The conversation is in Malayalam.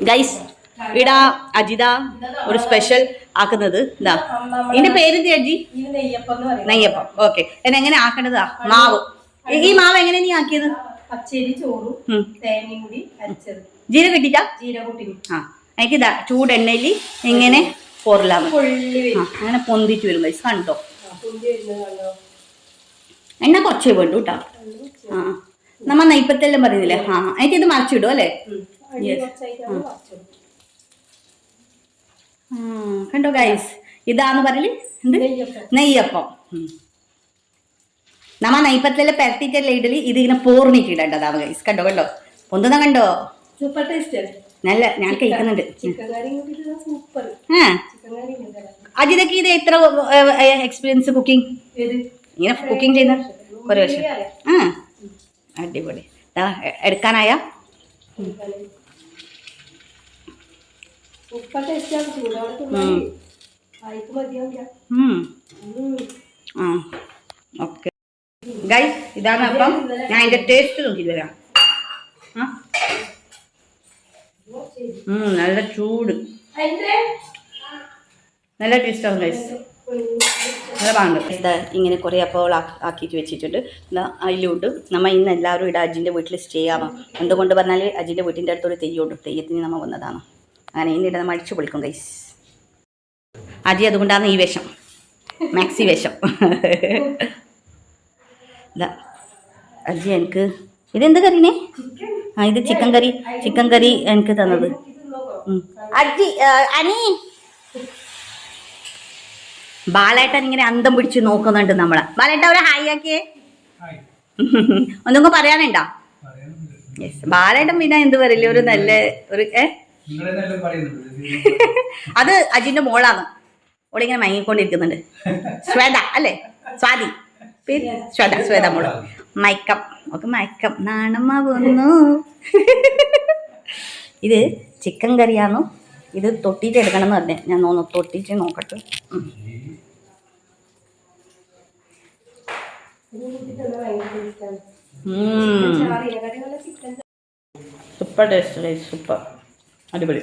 ഗൈസ് ഇടാ അജിത ഒരു സ്പെഷ്യൽ ആക്കുന്നത് ഇതാ. ഇതിന്റെ പേരെന്ത് അജി? നെയ്യപ്പം. ഓക്കെ, എങ്ങനെ ആക്കേണ്ടതാ? മാവ്, ഈ മാവ് എങ്ങനെ നീ ആക്കിയത്? പച്ചരി ചോറും തേങ്ങയും കൂടി അരച്ചത്. ജീരകം ഇട്ടിട്ടാ? ആ, എനിക്ക് ഇതാ ചൂടെണ്ണയിൽ ഇങ്ങനെ പൊറലാന്ന് അങ്ങനെ പൊന്തിച്ച് വരും ഗൈസ്. കണ്ടോ, എണ്ണ കുറച്ചേ വേണ്ടു കേട്ടോ. ആ, നമ്മ നെയ്പ്പത്തെല്ലാം പറയുന്നില്ലേ? ആ, എനിക്കിത് മറിച്ചിടും അല്ലേ? കണ്ടോ ഗൈസ്, ഇതാന്ന് പറയല് എന്ത്? നെയ്യപ്പം. നമ്മ നെയ്പ്പത്തെല്ലാം പരത്തിട്ടല്ലേ ഇടല്, ഇതിങ്ങനെ പോർണിട്ട് ഇടേണ്ടതാണ് ഗൈസ്. കണ്ടോ കണ്ടോ, പൊന്തുന്ന കണ്ടോ? Super taste. നല്ല, ഞാൻ കഴിക്കുന്നുണ്ട്. അജിതക്ക് ഇത് എത്ര എക്സ്പീരിയൻസ് കുക്കിംഗ്? ഇങ്ങനെ കുക്കിംഗ് ചെയ്യുന്ന കുറേ വർഷം. ആ, അടിപൊളി. എടുക്കാനായ ഓക്കെ ഗൈസ്, ഇതാണ് അപ്പം. ഞാൻ അതിന്റെ ടേസ്റ്റ് നോക്കിയിട്ട് വരാം. നല്ല ചൂട്, നല്ല ടേസ്റ്റാവും ഗൈസ്. നല്ല പാണ്ട് ഇങ്ങനെ കുറേ അപ്പോൾ ആക്കിയിട്ട് വെച്ചിട്ടുണ്ട്. അതിലോട്ട് നമ്മൾ ഇന്ന് എല്ലാവരും ഇവിടെ അജിൻ്റെ വീട്ടിൽ സ്റ്റേ ആവാം. എന്തുകൊണ്ട് പറഞ്ഞാൽ അജിൻ്റെ വീട്ടിൻ്റെ അടുത്തൊരു തെയ്യമുണ്ട്. തെയ്യത്തിന് നമ്മൾ വന്നതാണ്. അങ്ങനെ ഇന്നിടെ നമ്മൾ അടിച്ചു പൊളിക്കും ഗൈസ്. അജി അതുകൊണ്ടാണ് ഈ വേഷം, മാക്സി വേഷം. ഇതാ അജി എനിക്ക് ഇതെന്ത് കറീനെ? ആ, ഇത് ചിക്കൻ കറി. ചിക്കൻ കറി എനിക്ക് തന്നത് അജി. അനി ബാലേട്ടൻ ഇങ്ങനെ അന്തം പിടിച്ച് നോക്കുന്നുണ്ട് നമ്മളെ. ബാലേട്ട ഒരു ഹായ് ആക്കിയേ. ഒന്നും പറയാനുണ്ടോ? യെസ്, ബാലേട്ടൻ പിന്നെ എന്ത് പറയില്ല, ഒരു നല്ല ഒരു അത് അജിന്റെ മോളാണ്. ഓളിങ്ങനെ മയങ്ങിക്കൊണ്ടിരിക്കുന്നുണ്ട്. ശ്വേത അല്ലേ? സ്വാതി പേര് ശ്വേത. ശ്വേത മോള്. മയക്കം, ഒക്കെ മയക്കം. നാണമ്മ വന്നു. ഇത് ചിക്കൻ കറിയാണോ? ഇത് തൊട്ടിട്ട് എടുക്കണം എന്ന് പറഞ്ഞേ. ഞാൻ തൊട്ടിട്ട് നോക്കട്ടെ. സൂപ്പർ ടേസ്റ്റ്, സൂപ്പർ, അടിപൊളി.